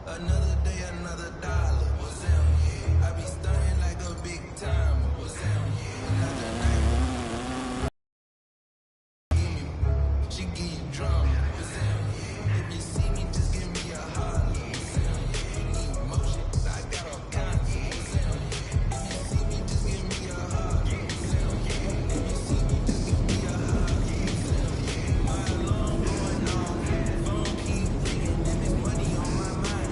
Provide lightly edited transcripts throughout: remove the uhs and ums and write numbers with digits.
Another day, another dollar. What's that? Yeah. I be stunning like a big time. What's that? Yeah. Another night. She give you drama. What's that? Yeah. If you see me, just give me a holler. What's that? Yeah. Need motion. I got all kinds. What's that? Yeah. If you see me, just give me a holler. What's that? Yeah. If you see me, just give me a holler. What's that? Yeah. My alarm going off. Phone keep ringing. And there's money on my mind.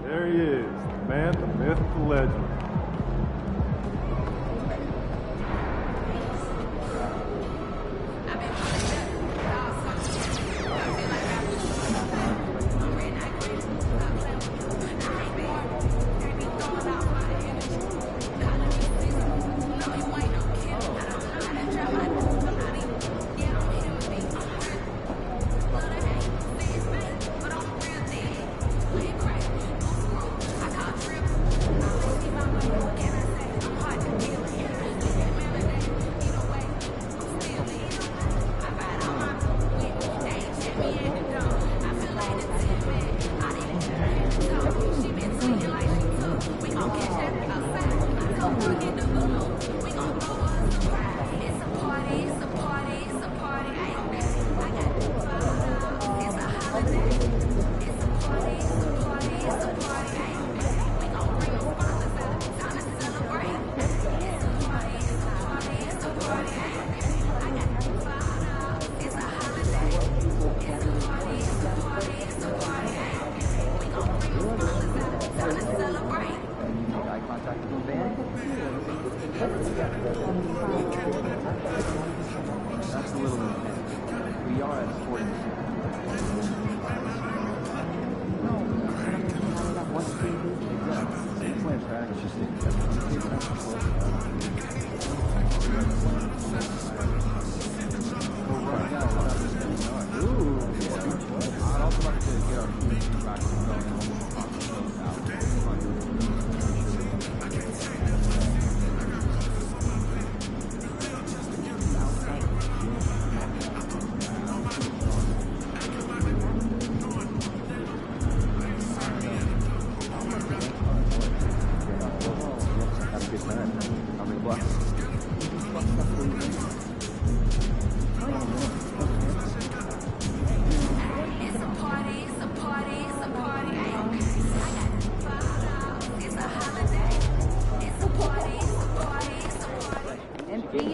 There he is, the man, the myth, the legend.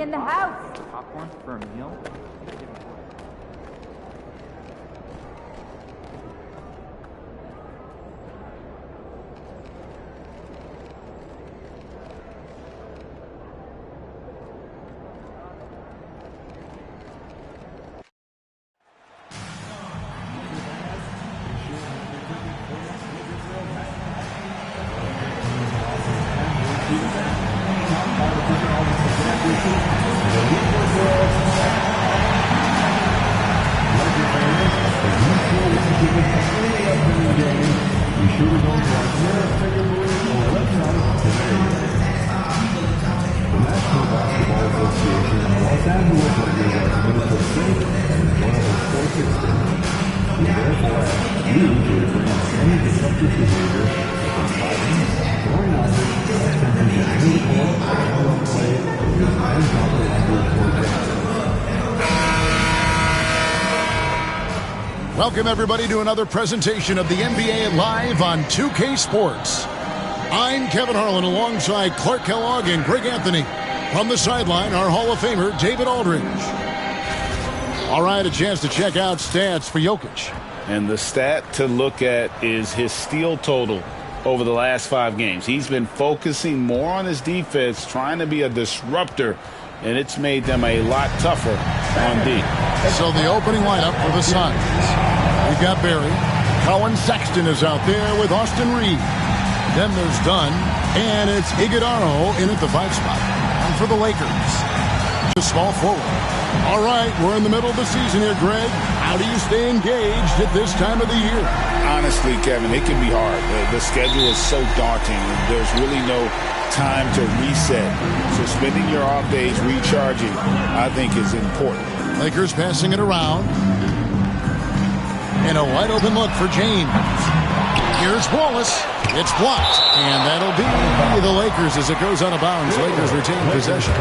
Family in the house. Popcorn for a meal? Welcome, everybody, to another presentation of the NBA Live on 2K Sports. I'm Kevin Harlan alongside Clark Kellogg and Greg Anthony. From the sideline, our Hall of Famer, David Aldridge. All right, a chance to check out stats for Jokic. And the stat to look at is his steal total over the last 5 games. He's been focusing more on his defense, trying to be a disruptor, and it's made them a lot tougher on D. So the opening lineup for the Suns. We've got Barry. Colin Sexton is out there with Austin Reeves. Then there's Dunn, and it's Iguodala in at the 5 spot. And for the Lakers, a small forward. All right, we're in the middle of the season here, Greg. How do you stay engaged at this time of the year? Honestly, Kevin, it can be hard. The schedule is so daunting. There's really no time to reset. So spending your off days recharging, I think, is important. Lakers passing it around. And a wide open look for James. Here's Wallace. It's blocked. And that'll be the Lakers as it goes out of bounds. Lakers retain possession.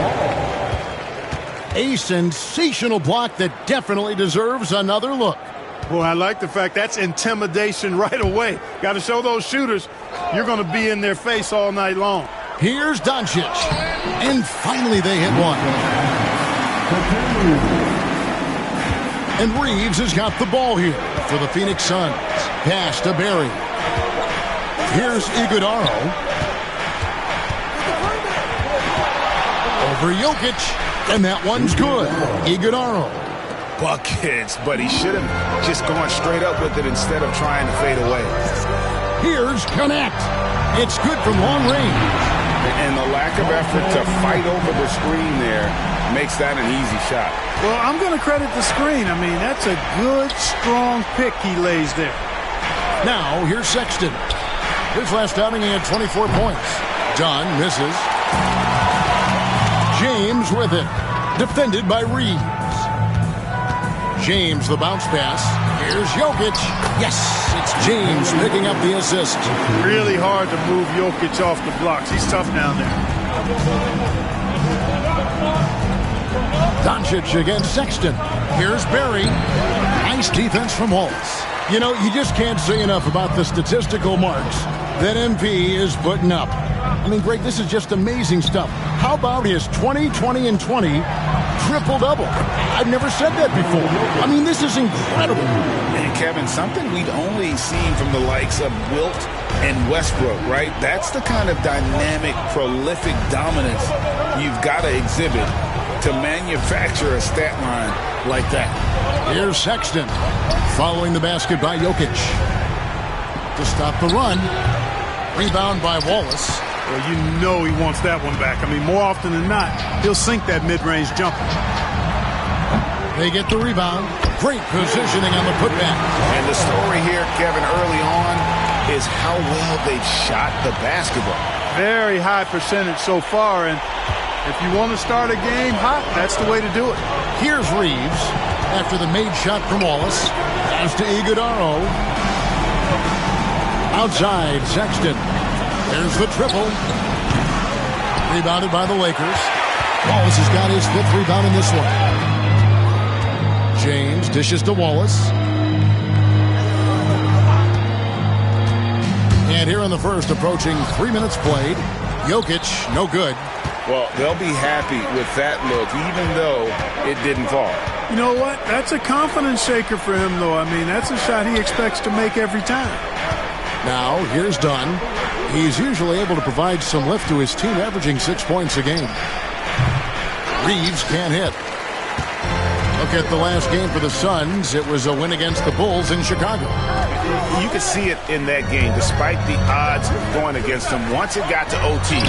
A sensational block that definitely deserves another look. Boy, I like the fact that's intimidation right away. Got to show those shooters you're going to be in their face all night long. Here's Doncic. And finally they hit one. And Reeves has got the ball here for the Phoenix Suns. Pass to Barry. Here's Iguodala. Over Jokic. And that one's good. Iguodala. Buckets, but he should have just gone straight up with it instead of trying to fade away. Here's Connect. It's good from long range. And the lack of effort to fight over the screen there makes that an easy shot. Well, I'm going to credit the screen. I mean, that's a good, strong pick he lays there. Now, here's Sexton. His last outing, he had 24 points. Dunn misses. James with it. Defended by Reeves. James, the bounce pass. Here's Jokic. Yes, it's James picking up the assist. Really hard to move Jokic off the blocks. He's tough down there. Doncic against Sexton. Here's Barry. Nice defense from Wallace. You know, you just can't say enough about the statistical marks that MP is putting up. I mean, Greg, this is just amazing stuff. How about his 20, 20, and 20 triple-double? I've never said that before. I mean, this is incredible. And, Kevin, something we'd only seen from the likes of Wilt and Westbrook, right? That's the kind of dynamic, prolific dominance you've got to exhibit to manufacture a stat line like that. Here's Sexton following the basket by Jokic to stop the run. Rebound by Wallace. Well, you know he wants that one back. I mean, more often than not, he'll sink that mid-range jumper. They get the rebound. Great positioning on the putback. And the story here, Kevin, early on is how well they've shot the basketball. Very high percentage so far, and if you want to start a game hot, that's the way to do it. Here's Reeves after the made shot from Wallace. Pass to Iguodala. Outside, Sexton. There's the triple. Rebounded by the Lakers. Wallace has got his 5th rebound in this one. James dishes to Wallace. And here in the first, approaching 3 minutes played. Jokic, no good. Well, they'll be happy with that look, even though it didn't fall. You know what? That's a confidence shaker for him, though. I mean, that's a shot he expects to make every time. Now, here's Dunn. He's usually able to provide some lift to his team, averaging 6 points a game. Reeves can't hit. Look at the last game for the Suns. It was a win against the Bulls in Chicago. You could see it in that game, despite the odds going against them. Once it got to OT,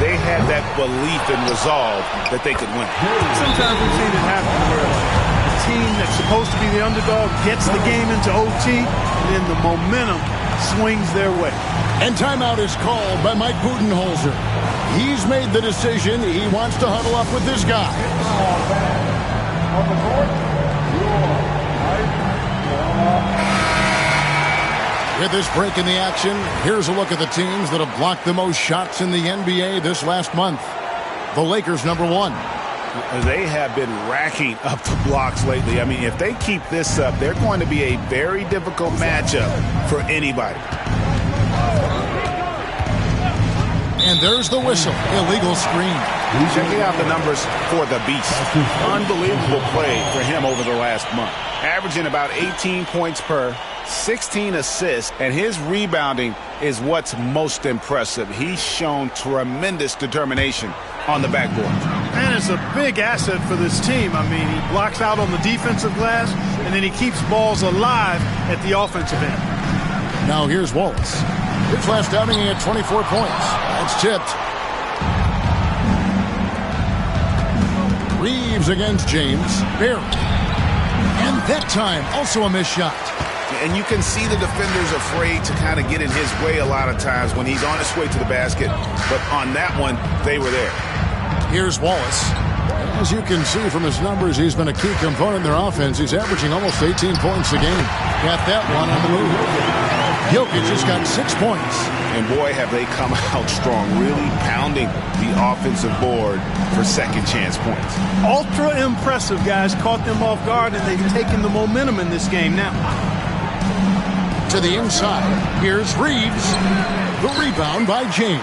they had that belief and resolve that they could win. Sometimes we've seen it happen where a team that's supposed to be the underdog gets the game into OT, and then the momentum swings their way. And timeout is called by Mike Budenholzer. He's made the decision. He wants to huddle up with this guy. With this break in the action, here's a look at the teams that have blocked the most shots in the NBA this last month. The Lakers, number 1. They have been racking up the blocks lately. I mean, if they keep this up, they're going to be a very difficult matchup for anybody. And there's the whistle. Illegal screen. Checking out the numbers for the Beast. Unbelievable play for him over the last month. Averaging about 18 points per, 16 assists, and his rebounding is what's most impressive. He's shown tremendous determination on the backboard. And it's a big asset for this team. I mean, he blocks out on the defensive glass, and then he keeps balls alive at the offensive end. Now here's Wallace. His last outing, he had 24 points. That's tipped. Reeves against James. Barry. And that time, also a missed shot. And you can see the defenders afraid to kind of get in his way a lot of times when he's on his way to the basket. But on that one, they were there. Here's Wallace. As you can see from his numbers, he's been a key component in their offense. He's averaging almost 18 points a game. Got that one on the move. Jokic just got 6 points. And boy, have they come out strong, really pounding the offensive board for second chance points. Ultra impressive, guys. Caught them off guard, and they've taken the momentum in this game now. To the inside, here's Reeves. The rebound by James.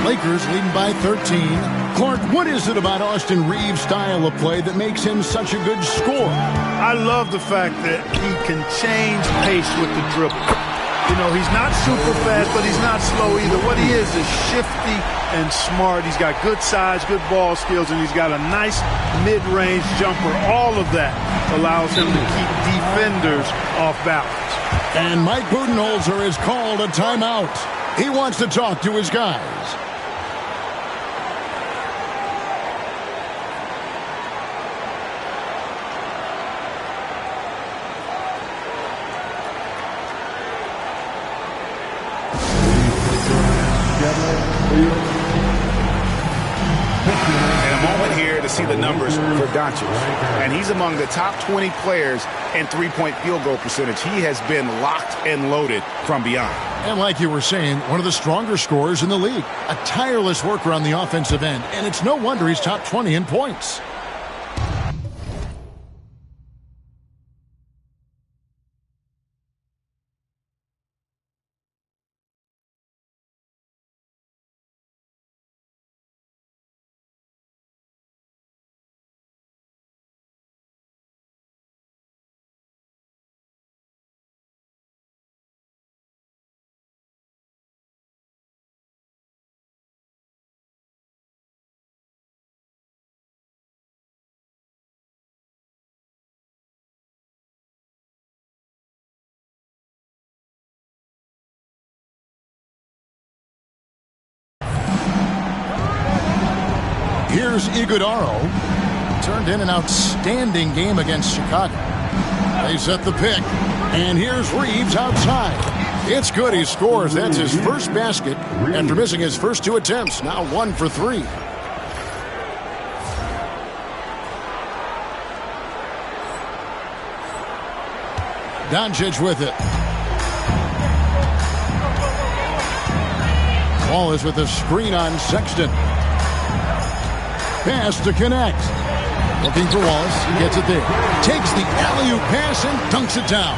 Lakers leading by 13. Clark, what is it about Austin Reeves' style of play that makes him such a good scorer? I love the fact that he can change pace with the dribble. You know, he's not super fast, but he's not slow either. What he is shifty and smart. He's got good size, good ball skills, and he's got a nice mid-range jumper. All of that allows him to keep defenders off balance. And Mike Budenholzer has called a timeout. He wants to talk to his guys. And a moment here to see the numbers for Doncic. And he's among the top 20 players in three-point field goal percentage. He has been locked and loaded from beyond. And like you were saying, one of the stronger scorers in the league. A tireless worker on the offensive end. And it's no wonder he's top 20 in points. Here's Iguodaro. Turned in an outstanding game against Chicago. They set the pick. And here's Reeves outside. It's good he scores. That's his first basket after missing his first 2 attempts. Now 1 for 3. Doncic with it. Wallace with a screen on Sexton. Pass to connect. Looking for Wallace. He gets it there. Takes the alley-oop pass and dunks it down.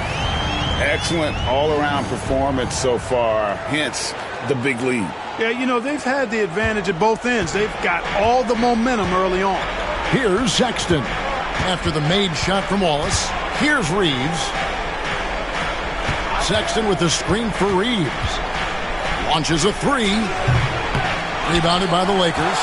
Excellent all-around performance so far. Hence, the big lead. Yeah, you know, they've had the advantage at both ends. They've got all the momentum early on. Here's Sexton. After the made shot from Wallace, here's Reeves. Sexton with the screen for Reeves. Launches a three. Rebounded by the Lakers.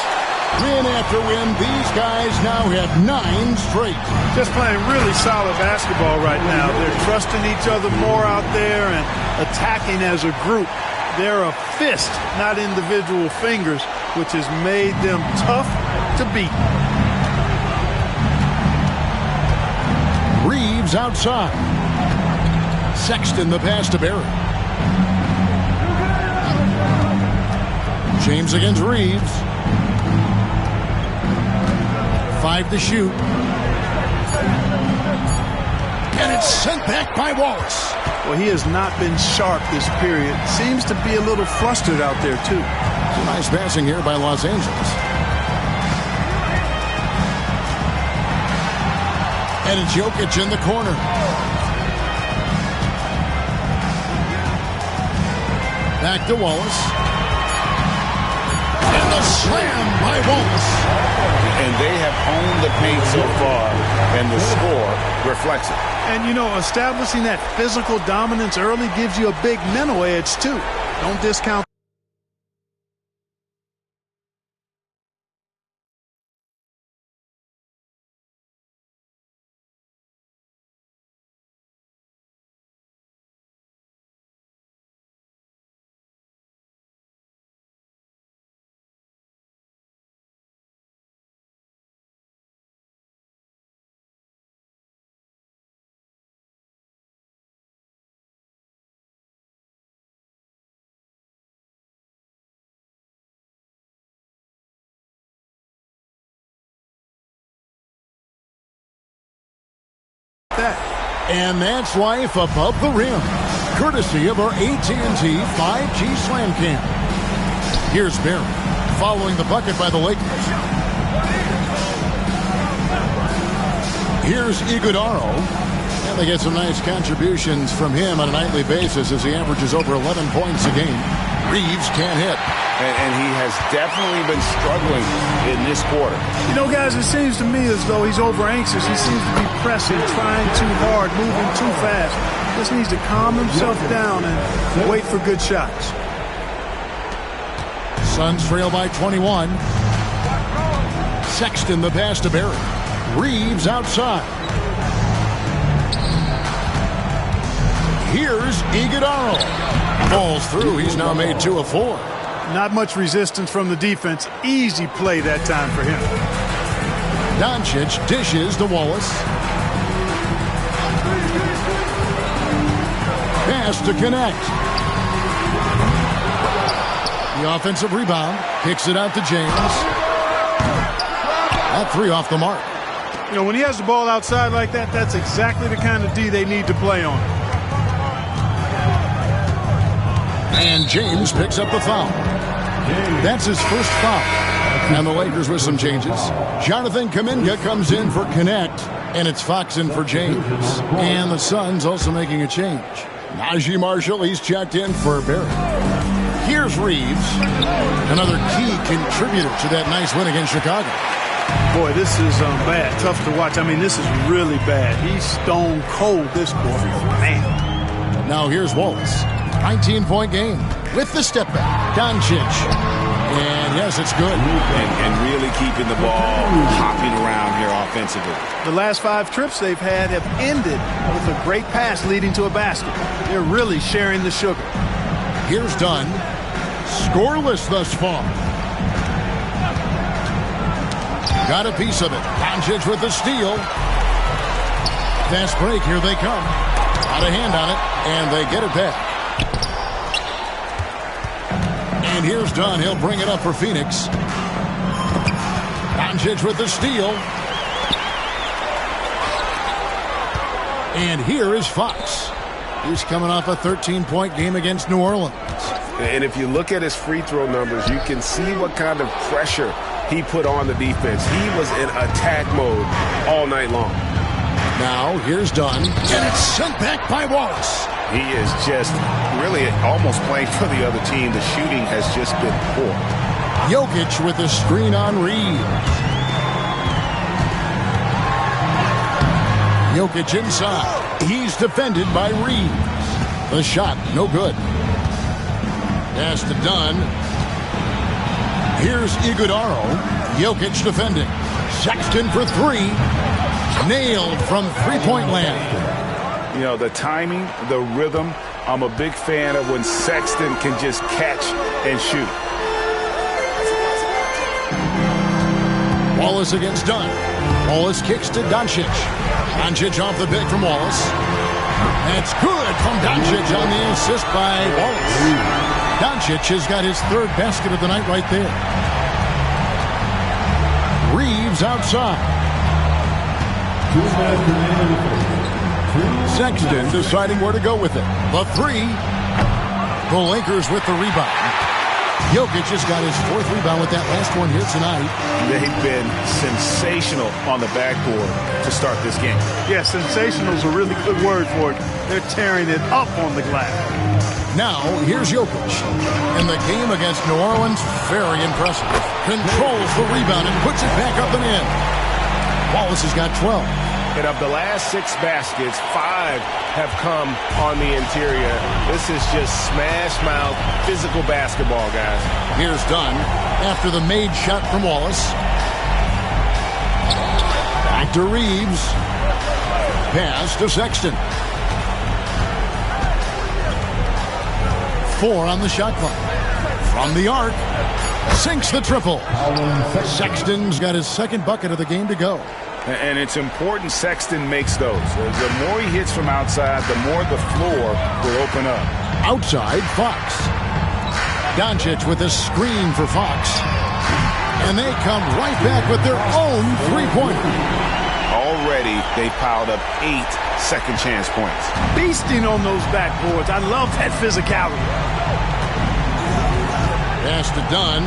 Win after win, these guys now have 9 straight. Just playing really solid basketball right now. They're trusting each other more out there and attacking as a group. They're a fist, not individual fingers, which has made them tough to beat. Reeves outside. Sexton the pass to Barry. James against Reeves. 5 to shoot. And it's sent back by Wallace. Well, he has not been sharp this period. Seems to be a little flustered out there, too. Nice passing here by Los Angeles. And it's Jokic in the corner. Back to Wallace. And the slam by Wallace. And they have owned the paint so far, and the score reflects it. And, you know, establishing that physical dominance early gives you a big mental edge, too. Don't discount that. And that's life above the rim, courtesy of our AT&T 5G Slam Cam. Here's Barry, following the bucket by the Lakers. Here's Iguodaro. And they get some nice contributions from him on a nightly basis as he averages over 11 points a game. Reeves can't hit. And he has definitely been struggling in this quarter. You know, guys, it seems to me as though he's over-anxious. He seems to be pressing, trying too hard, moving too fast. Just needs to calm himself down and wait for good shots. Suns trail by 21. Sexton the pass to Barry. Reeves outside. Here's Iguodaro. Falls through. He's now made 2 of 4. Not much resistance from the defense. Easy play that time for him. Doncic dishes to Wallace. Pass to connect. The offensive rebound. Kicks it out to James. That 3 off the mark. You know, when he has the ball outside like that, that's exactly the kind of D they need to play on. And James picks up the foul. That's his first foul. And the Lakers with some changes. Jonathan Kuminga comes in for connect. And it's Fox in for James. And the Suns also making a change. Najee Marshall, he's checked in for Barry. Here's Reeves. Another key contributor to that nice win against Chicago. Boy, this is bad. Tough to watch. I mean, this is really bad. He's stone cold this quarter. Man. Now here's Wallace. 19-point game with the step back. Doncic. And yes, it's good. And really keeping the ball hopping around here offensively. The last 5 trips they've had have ended with a great pass leading to a basket. They're really sharing the sugar. Here's Dunn. Scoreless thus far. Got a piece of it. Doncic with the steal. Fast break. Here they come. Got a hand on it, and they get it back. And here's Dunn. He'll bring it up for Phoenix. Doncic with the steal. And here is Fox. He's coming off a 13-point game against New Orleans. And if you look at his free throw numbers, you can see what kind of pressure he put on the defense. He was in attack mode all night long. Now, here's Dunn. And it's sent back by Wallace. He is just really almost playing for the other team. The shooting has just been poor. Jokic with a screen on Reeves. Jokic inside. He's defended by Reeves. The shot, no good. Pass to Dunn. Here's Iguodaro. Jokic defending. Sexton for three. Nailed from three-point land. You know, the timing, the rhythm, I'm a big fan of when Sexton can just catch and shoot. Wallace against Dunn. Wallace kicks to Doncic. Doncic off the pick from Wallace. That's good from Doncic on the assist by Wallace. Doncic has got his third basket of the night right there. Reeves outside. Sexton deciding where to go with it. The three. The Lakers with the rebound. Jokic just got his fourth rebound with that last one here tonight. They've been sensational on the backboard to start this game. Yeah, sensational is a really good word for it. They're tearing it up on the glass. Now, here's Jokic. In the game against New Orleans, very impressive. Controls the rebound and puts it back up and in. Wallace has got 12. And of the last 6 baskets, 5 have come on the interior. This is just smash-mouth physical basketball, guys. Here's Dunn after the made shot from Wallace. Back to Reeves. Pass to Sexton. 4 on the shot clock. From the arc. Sinks the triple. Sexton's got his second bucket of the game to go. And it's important Sexton makes those. The more he hits from outside, the more the floor will open up. Outside, Fox. Doncic with a screen for Fox. And they come right back with their own three-pointer. Already, they piled up 8 second chance points. Beasting on those backboards. I love that physicality. Pass to Dunn.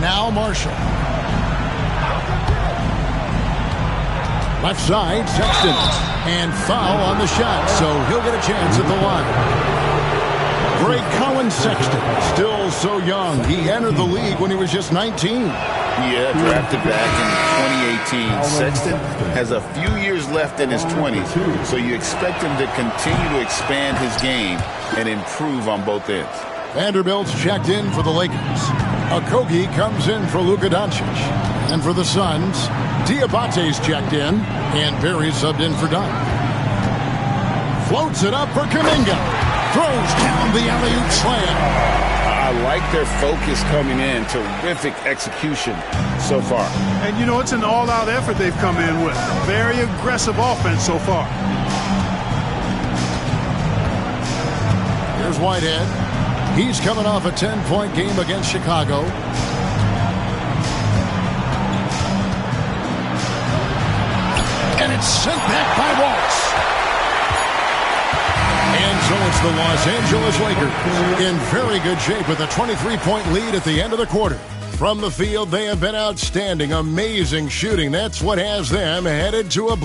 Now Marshall. Left side, Sexton. And foul on the shot, so he'll get a chance at the line. Greg Collins Sexton, still so young. He entered the league when he was just 19. Yeah, drafted back in 2018. Sexton has a few years left in his 20s, so you expect him to continue to expand his game and improve on both ends. Vanderbilt's checked in for the Lakers. Okogie comes in for Luka Doncic. And for the Suns, Diabate's checked in, and Barry subbed in for Dunn. Floats it up for Kuminga. Throws down the alley-oop slam. I like their focus coming in. Terrific execution so far. And, you know, it's an all-out effort they've come in with. Very aggressive offense so far. Here's Whitehead. He's coming off a 10-point game against Chicago. And it's sent back by Wallace. And so it's the Los Angeles Lakers in very good shape with a 23-point lead at the end of the quarter. From the field, they have been outstanding. Amazing shooting. That's what has them headed to a...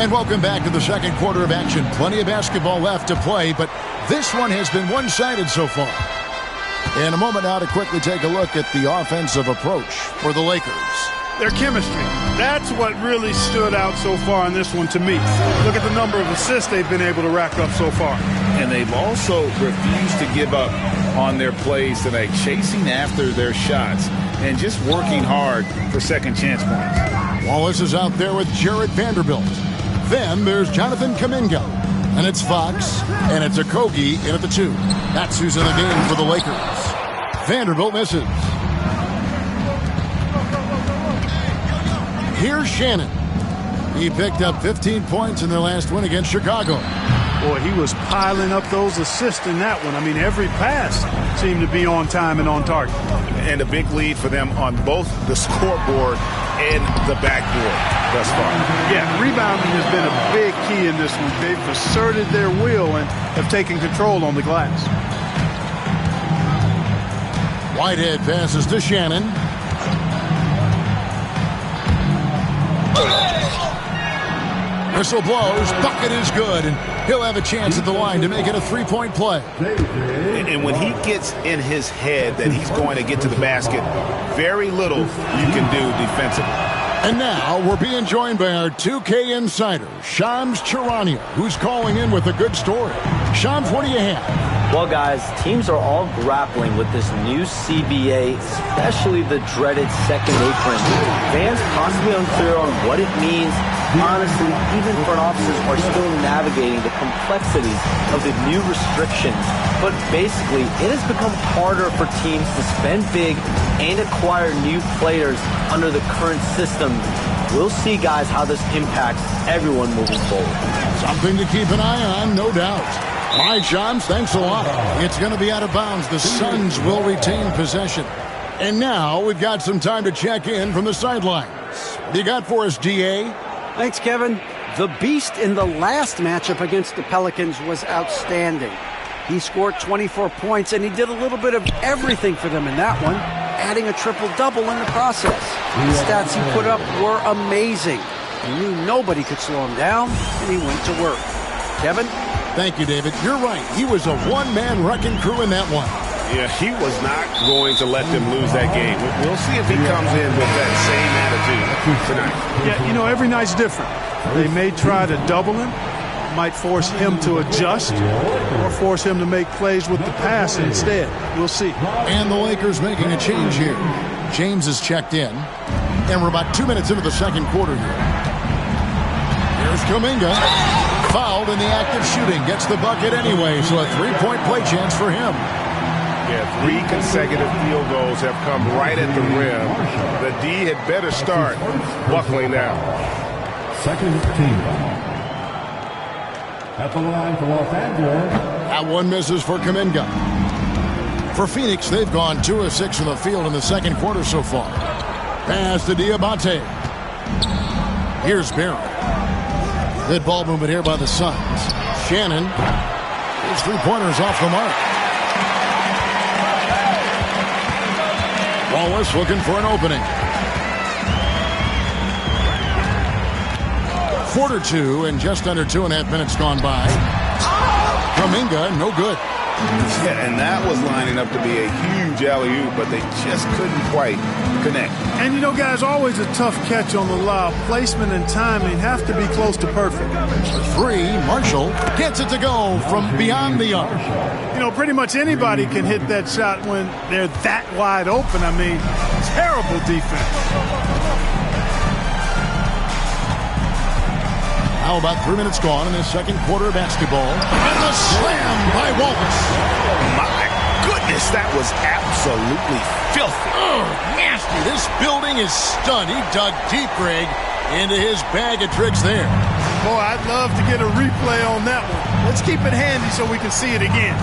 And welcome back to the second quarter of action. Plenty of basketball left to play, but this one has been one-sided so far. In a moment now to quickly take a look at the offensive approach for the Lakers. Their chemistry. That's what really stood out so far in this one to me. Look at the number of assists they've been able to rack up so far. And they've also refused to give up on their plays tonight, chasing after their shots and just working hard for second chance points. Wallace is out there with Jarrett Vanderbilt. Then there's Jonathan Kuminga. And it's Fox. And it's Okogie in at the 2. That's who's in the game for the Lakers. Vanderbilt misses. Here's Shannon. He picked up 15 points in their last win against Chicago. Boy, he was piling up those assists in that one. I mean, every pass seemed to be on time and on target. And a big lead for them on both the scoreboard and the backboard thus far. Yeah, rebounding has been a big key in this one. They've asserted their will and have taken control on the glass. Whitehead passes to Shannon. Whistle blows. Bucket is good, and he'll have a chance at the line to make it a three-point play. And when he gets in his head that he's going to get to the basket, very little you can do defensively. And now we're being joined by our 2K insider, Shams Charania, who's calling in with a good story. Shams, what do you have? Well, guys, teams are all grappling with this new CBA, especially the dreaded second apron. Fans possibly unclear on what it means. Honestly, even front offices are still navigating the complexities of the new restrictions. But basically, it has become harder for teams to spend big and acquire new players under the current system. We'll see, guys, how this impacts everyone moving forward. Something to keep an eye on, no doubt. All right, Shams, thanks a lot. It's going to be out of bounds. The Suns will retain possession. And now we've got some time to check in from the sidelines. What do you got for us, DA? Thanks, Kevin. The Beast in the last matchup against the Pelicans was outstanding. He scored 24 points, and he did a little bit of everything for them in that one, adding a triple-double in the process. The stats he put up were amazing. He knew nobody could slow him down, and he went to work. Kevin? Thank you, David. You're right. He was a one-man wrecking crew in that one. Yeah, he was not going to let them lose that game. We'll see if he comes in with that same attitude tonight. Yeah, you know, every night's different. They may try to double him, might force him to adjust, or force him to make plays with the pass instead. We'll see. And the Lakers making a change here. James is checked in, and we're about 2 minutes into the second quarter here. Here's Kuminga. Fouled in the act of shooting. Gets the bucket anyway, so a three-point play chance for him. Yeah, 3 consecutive field goals have come right at the rim. The D had better start buckling now. Second team. At the line for Los Angeles. That one misses for Kuminga. For Phoenix, they've gone 2 of 6 from the field in the second quarter so far. Pass to Diabate. Here's Barry. Good ball movement here by the Suns. Shannon. His three-pointers off the mark. Wallace looking for an opening. Quarter 2 and just under 2.5 minutes gone by. Kuminga, no good. Yeah, and that was lining up to be a huge alley-oop, but they just couldn't quite connect. And, you know, guys, always a tough catch on the lob. Placement and timing have to be close to perfect. For 3, Marshall gets it to go from beyond the arc. You know, pretty much anybody can hit that shot when they're that wide open. I mean, terrible defense. Now about 3 minutes gone in the second quarter of basketball. And the slam by Wallace. My goodness, that was absolutely filthy. Oh, nasty. This building is stunned. He dug deep, Greg, into his bag of tricks there. Boy, I'd love to get a replay on that one. Let's keep it handy so we can see it again.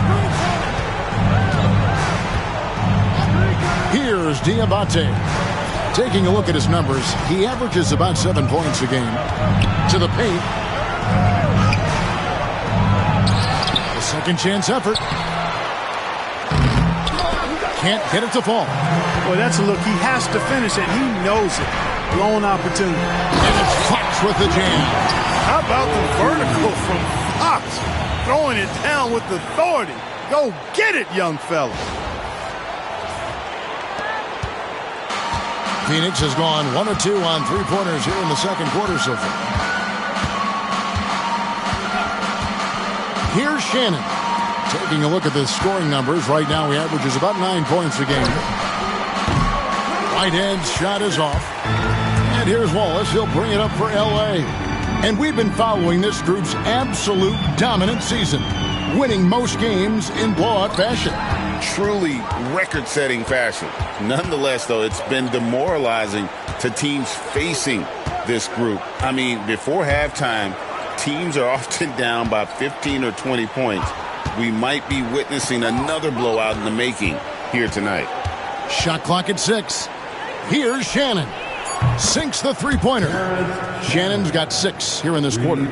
Here's Diabate. Taking a look at his numbers, he averages about 7 points a game. To the paint. The second chance effort. Can't get it to fall. Boy, that's a look. He has to finish it. He knows it. Blown opportunity. And it's Fox with the jam. How about the vertical from Fox? Throwing it down with authority. Go get it, young fella. Phoenix has gone 1 of 2 on three-pointers here in the second quarter so far. Here's Shannon. Taking a look at the scoring numbers. Right now he averages about 9 points a game. Right hand shot is off. And here's Wallace. He'll bring it up for L.A. And we've been following this group's absolute dominant season, winning most games in blowout fashion. Truly record-setting fashion. Nonetheless, though, it's been demoralizing to teams facing this group. I mean, before halftime, teams are often down by 15 or 20 points. We might be witnessing another blowout in the making here tonight. Shot clock at 6. Here's Shannon. Sinks the three-pointer. Shannon's got 6 here in this quarter.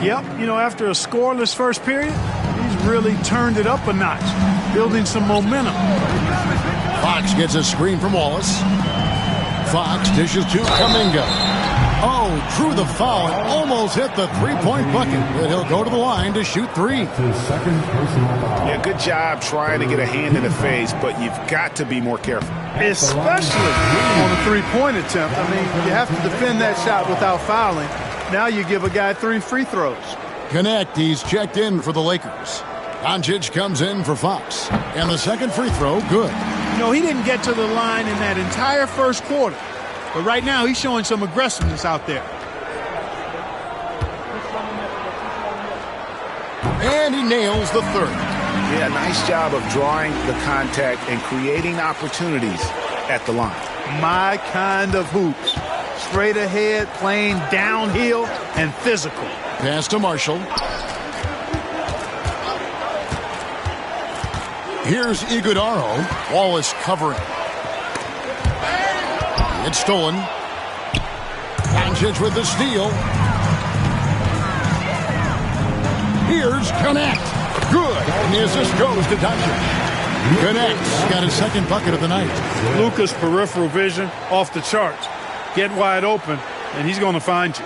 Yep, you know, after a scoreless first period, he's really turned it up a notch, building some momentum. Fox gets a screen from Wallace. Fox dishes to Kuminga. Oh, drew the foul and almost hit the three-point bucket. But he'll go to the line to shoot three. His second personal foul. Yeah, good job trying to get a hand in the face, but you've got to be more careful. Especially on a three-point attempt. I mean, you have to defend that shot without fouling. Now you give a guy 3 free throws. Connect, he's checked in for the Lakers. Doncic comes in for Fox. And the second free throw, good. You know, he didn't get to the line in that entire first quarter. But right now, he's showing some aggressiveness out there. And he nails the third. Yeah, nice job of drawing the contact and creating opportunities at the line. My kind of hoops. Straight ahead, playing downhill, and physical. Pass to Marshall. Here's Iguodaro. Wallace covering. It's stolen. Doncic with the steal. Here's Connect. Good. And the assist goes to Doncic. Connect's got his second bucket of the night. Luka's peripheral vision off the charts. Get wide open, and he's going to find you.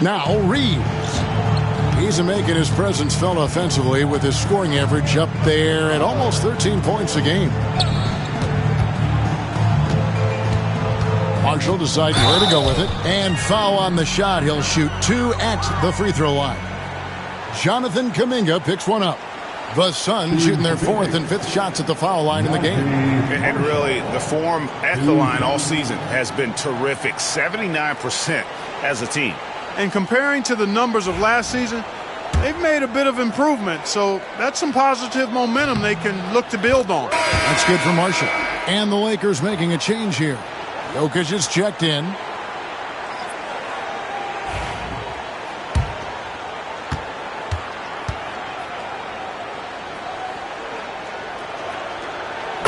Now Reeves. He's making his presence felt offensively with his scoring average up there at almost 13 points a game. Marshall deciding where to go with it. And foul on the shot. He'll shoot 2 at the free throw line. Jonathan Kuminga picks one up. The Suns shooting their 4th and 5th shots at the foul line in the game. And really, the form at the line all season has been terrific. 79% as a team. And comparing to the numbers of last season, they've made a bit of improvement. So that's some positive momentum they can look to build on. That's good for Marshall. And the Lakers making a change here. Jokic is checked in.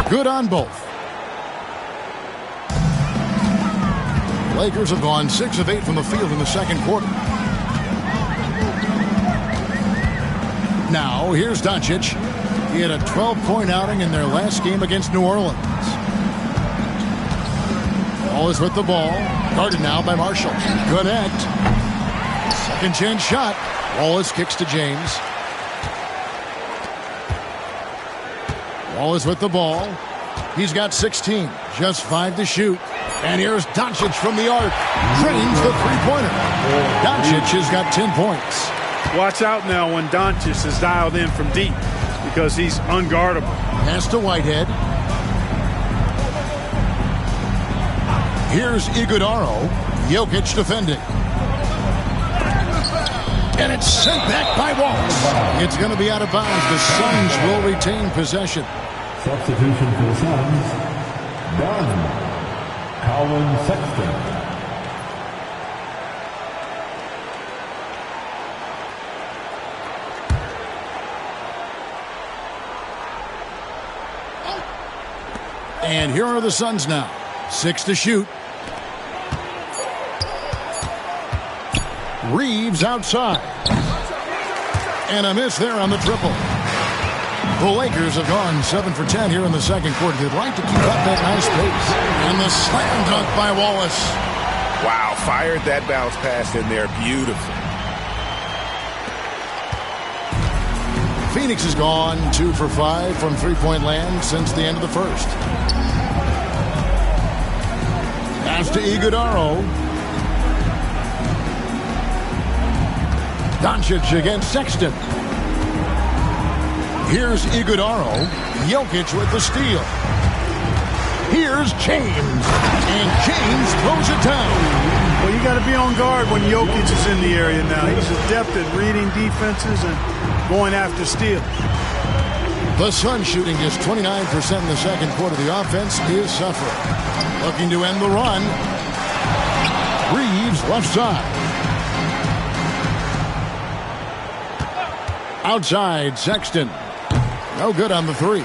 Good on both. Lakers have gone 6 of 8 from the field in the second quarter. Now, here's Doncic. He had a 12-point outing in their last game against New Orleans. Wallace with the ball. Guarded now by Marshall. Connect. Second chance shot. Wallace kicks to James. Wallace with the ball. He's got 16. Just 5 to shoot. And here's Doncic from the arc. Drains the three-pointer. Doncic has got 10 points. Watch out now when Doncic is dialed in from deep because he's unguardable. Pass to Whitehead. Here's Iguodaro. Jokic defending. And it's sent back by Wallace. It's going to be out of bounds. The Suns will retain possession. Substitution for the Suns. Done. Colin Sexton. And here are the Suns now. 6 to shoot. Reeves outside. And a miss there on the triple. The Lakers have gone 7 for 10 here in the second quarter. They'd like to keep up that nice pace. And the slam dunk by Wallace. Wow, fired that bounce pass in there beautifully. Phoenix has gone 2 for 5 from three-point land since the end of the first. Pass to Iguodaro. Doncic against Sexton. Here's Iguodaro. Jokic with the steal. Here's James. And James throws it down. Well, you got to be on guard when Jokic is in the area now. He's adept at reading defenses and going after steals. The Suns shooting just 29% in the second quarter. The offense is suffering. Looking to end the run. Reeves left side. Outside, Sexton. No good on the three.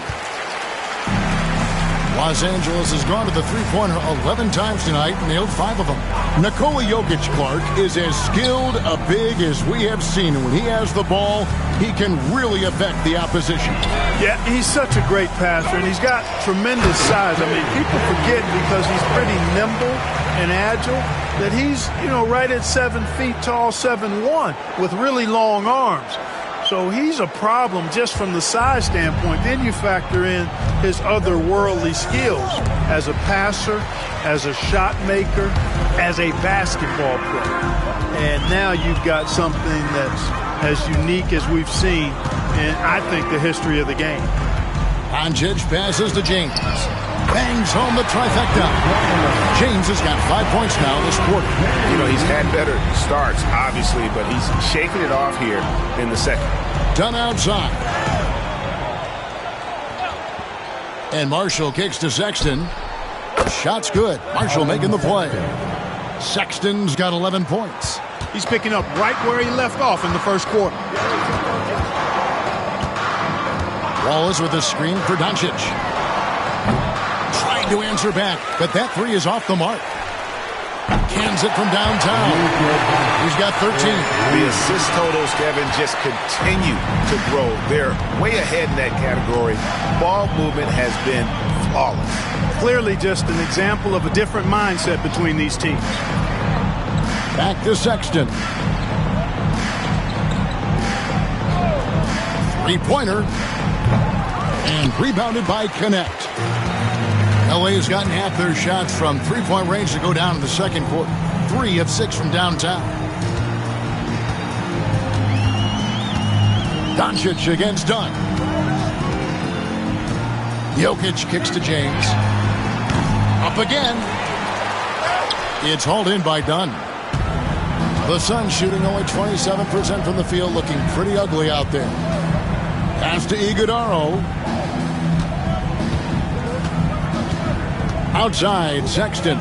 Los Angeles has gone to the three-pointer 11 times tonight, nailed 5 of them. Nikola Jokic, Clark, is as skilled a big as we have seen. And when he has the ball, he can really affect the opposition. Yeah, he's such a great passer, and he's got tremendous size. I mean, people forget because he's pretty nimble and agile that he's, right at 7 feet tall, 7'1", with really long arms. So he's a problem just from the size standpoint. Then you factor in his otherworldly skills as a passer, as a shot maker, as a basketball player. And now you've got something that's as unique as we've seen in, I think, the history of the game. Doncic passes to James. Bangs home the trifecta. James has got 5 points now this quarter. He's had better starts, obviously, but he's shaking it off here in the second. Done outside. And Marshall kicks to Sexton. Shot's good. Marshall making the play. Sexton's got 11 points. He's picking up right where he left off in the first quarter. Wallace with a screen for Doncic. Trying to answer back, but that three is off the mark. Cans it from downtown. He's got 13. The assist totals, Kevin, just continue to grow. They're way ahead in that category. Ball movement has been flawless. Clearly just an example of a different mindset between these teams. Back to Sexton. Three-pointer. And rebounded by Connect. LA has gotten half their shots from three-point range to go down in the second quarter. 3 of 6 from downtown. Doncic against Dunn. Jokic kicks to James. Up again. It's hauled in by Dunn. The Suns shooting only 27% from the field, looking pretty ugly out there. Pass to Iguodaro. Outside, Sexton.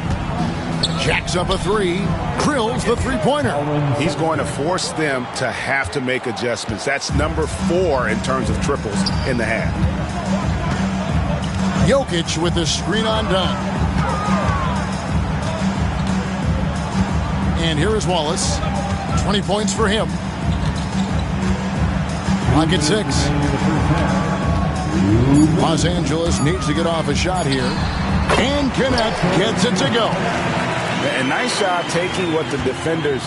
Jacks up a three. Drills the three-pointer. He's going to force them to have to make adjustments. That's number 4 in terms of triples in the half. Jokic with the screen on Dunn. And here is Wallace. 20 points for him. Clock at 6. Los Angeles needs to get off a shot here. And Connect gets it to go. A nice job taking what the defenders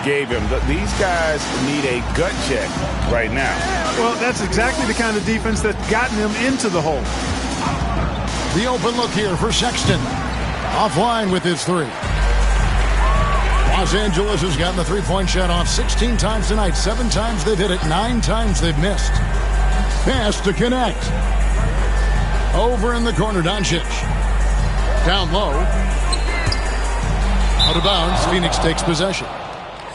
gave him. These guys need a gut check right now. Well, that's exactly the kind of defense that's gotten them into the hole. The open look here for Sexton. Offline with his three. Los Angeles has gotten the three-point shot off 16 times tonight. 7 times they've hit it. 9 times they've missed. Pass to Connect. Over in the corner, Doncic. Down low. Out of bounds. Phoenix takes possession.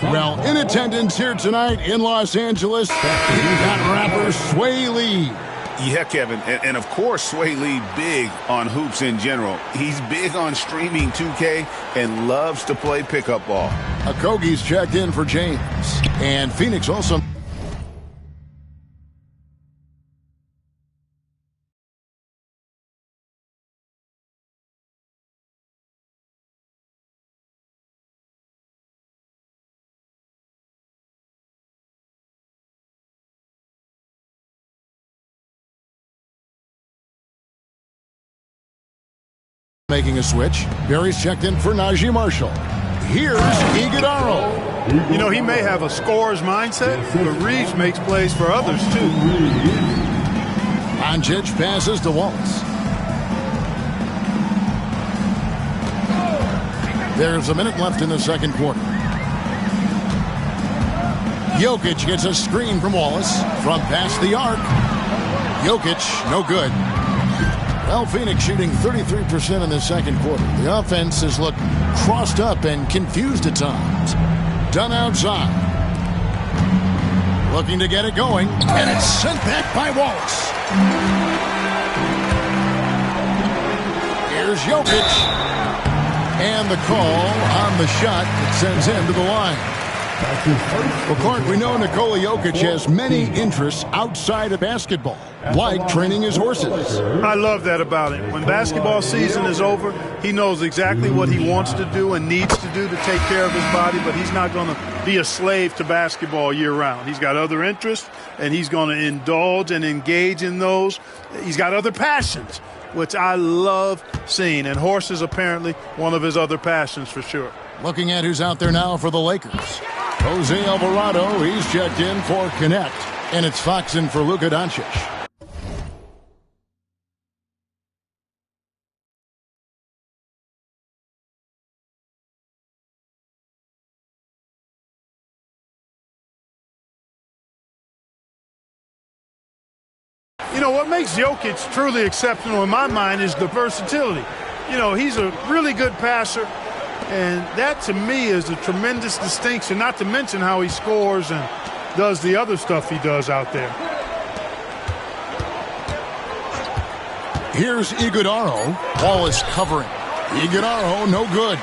Well, in attendance here tonight in Los Angeles, we've got rapper Sway Lee. Yeah, Kevin. And of course, Sway Lee big on hoops in general. He's big on streaming 2K and loves to play pickup ball. Okogie's checked in for James. And Phoenix also... making a switch. Barry's checked in for Najee Marshall. Here's Iguodaro. He may have a scorer's mindset, but Reeves makes plays for others, too. Doncic passes to Wallace. There's a minute left in the second quarter. Jokic gets a screen from Wallace from past the arc. Jokic, no good. Well, Phoenix shooting 33% in the second quarter. The offense has looked crossed up and confused at times. Done outside. Looking to get it going, and it's sent back by Wallace. Here's Jokic. And the call on the shot that sends him to the line. Well, Clark, we know Nikola Jokic has many interests outside of basketball, like training his horses. I love that about him. When basketball season is over, he knows exactly what he wants to do and needs to do to take care of his body, but he's not going to be a slave to basketball year-round. He's got other interests, and he's going to indulge and engage in those. He's got other passions, which I love seeing, and horses apparently one of his other passions for sure. Looking at who's out there now for the Lakers. Jose Alvarado, he's checked in for Connect, and it's Foxen for Luka Doncic. You know, what makes Jokic truly exceptional in my mind is the versatility. You know, he's a really good passer, and that to me is a tremendous distinction, not to mention how he scores and does the other stuff he does out there. Here's Iguodala. Ball is covering. Iguodala, no good.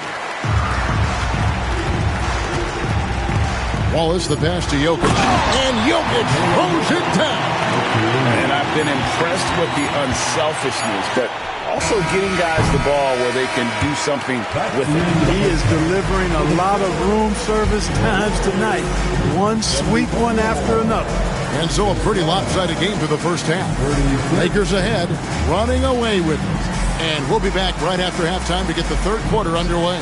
Wallace, the pass to Jokic. And Jokic throws it down. And I've been impressed with the unselfishness, but also getting guys the ball where they can do something with it. He is delivering a lot of room service times tonight. One sweet one after another. And so a pretty lopsided game for the first half. Lakers ahead, running away with it. And we'll be back right after halftime to get the third quarter underway.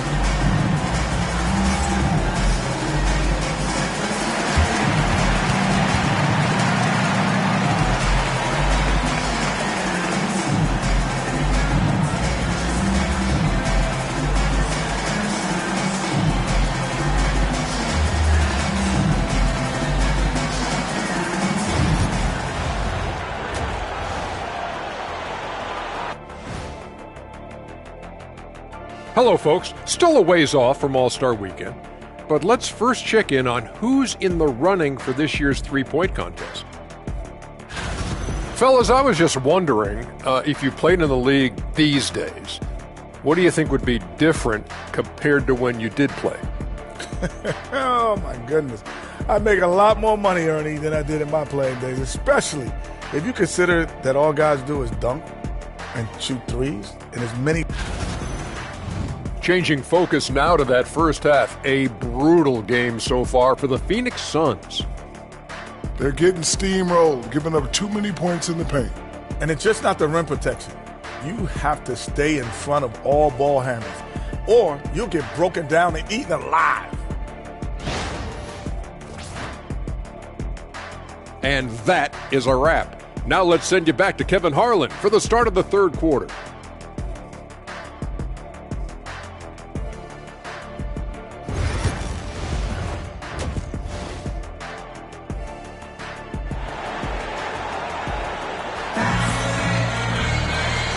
Hello, folks. Still a ways off from All-Star Weekend, but let's first check in on who's in the running for this year's three-point contest. Fellas, I was just wondering if you played in the league these days, what do you think would be different compared to when you did play? Oh, my goodness. I make a lot more money, Ernie, than I did in my playing days, especially if you consider that all guys do is dunk and shoot threes and as many... Changing focus now to that first half. A brutal game so far for the Phoenix Suns. They're getting steamrolled, giving up too many points in the paint. And it's just not the rim protection. You have to stay in front of all ball handlers, or you'll get broken down and eaten alive. And that is a wrap. Now let's send you back to Kevin Harlan for the start of the third quarter.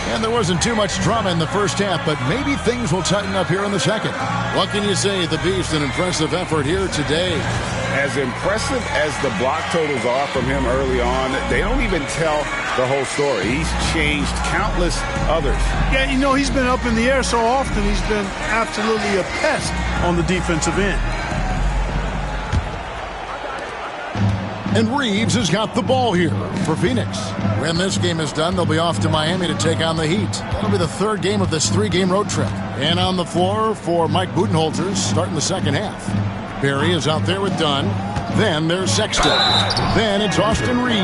And there wasn't too much drama in the first half, but maybe things will tighten up here in the second. What can you say? The Beast, an impressive effort here today. As impressive as the block totals are from him early on, they don't even tell the whole story. He's changed countless others. Yeah, you know, he's been up in the air so often, he's been absolutely a pest on the defensive end. And Reeves has got the ball here for Phoenix. When this game is done, they'll be off to Miami to take on the Heat. That'll be the third game of this three-game road trip. And on the floor for Mike Budenholzer, starting the second half. Barry is out there with Dunn. Then there's Sexton. Then it's Austin Reeves.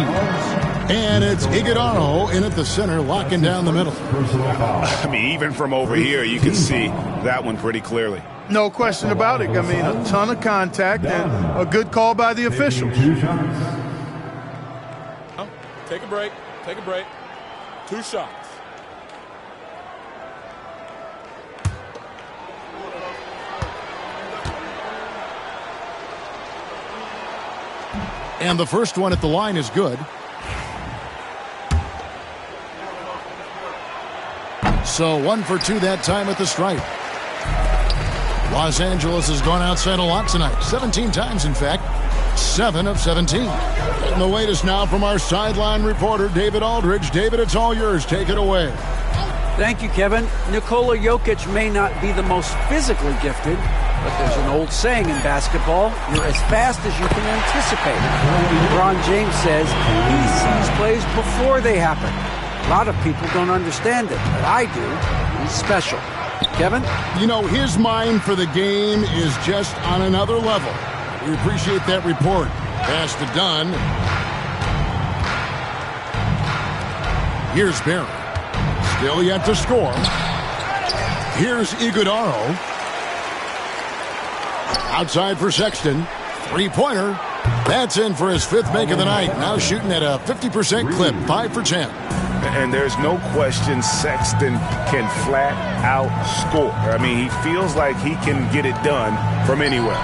And it's Iguodala in at the center, locking down the middle. I mean, even from over here, you can see that one pretty clearly. No question about it. I mean, a ton of contact and a good call by the officials. Oh, take a break. Take a break. 2 shots. And the first one at the line is good. So 1 for 2 that time at the stripe. Los Angeles has gone outside a lot tonight. 17 times, in fact. 7 of 17. And the latest now from our sideline reporter, David Aldridge. David, it's all yours. Take it away. Thank you, Kevin. Nikola Jokic may not be the most physically gifted, but there's an old saying in basketball, you're as fast as you can anticipate. LeBron James says he sees plays before they happen. A lot of people don't understand it, but I do. He's special. Kevin? You know, his mind for the game is just on another level. We appreciate that report. Pass to Dunn. Here's Barry. Still yet to score. Here's Iguodaro. Outside for Sexton. Three-pointer. That's in for his 5th make of the night. Now shooting at a 50% clip. 5 for 10. And there's no question Sexton can flat out score. I mean, he feels like he can get it done from anywhere.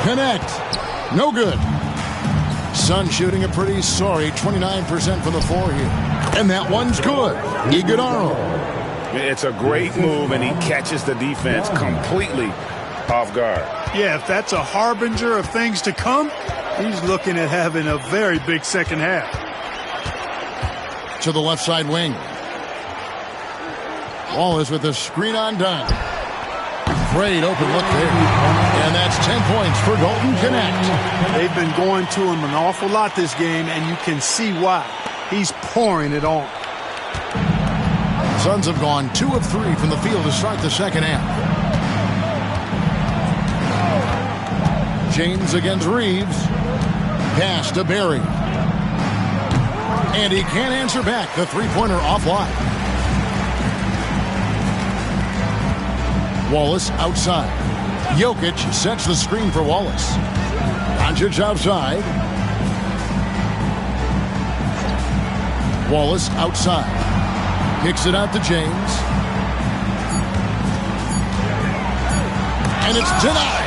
Connect. No good. Sun shooting a pretty sorry 29% from the floor here. And that one's good. Iguodaro. It's a great move, and he catches the defense completely off guard. Yeah, if that's a harbinger of things to come, he's looking at having a very big second half. To the left side wing. Wallace with the screen on Dunn. Great open look there. And that's 10 points for Dalton Connect. They've been going to him an awful lot this game, and you can see why. He's pouring it on. Suns have gone 2 of 3 from the field to start the second half. James against Reeves. Pass to Barry. And he can't answer back. The three-pointer offline. Wallace outside. Jokic sets the screen for Wallace. Doncic outside. Wallace outside. Kicks it out to James. And it's denied.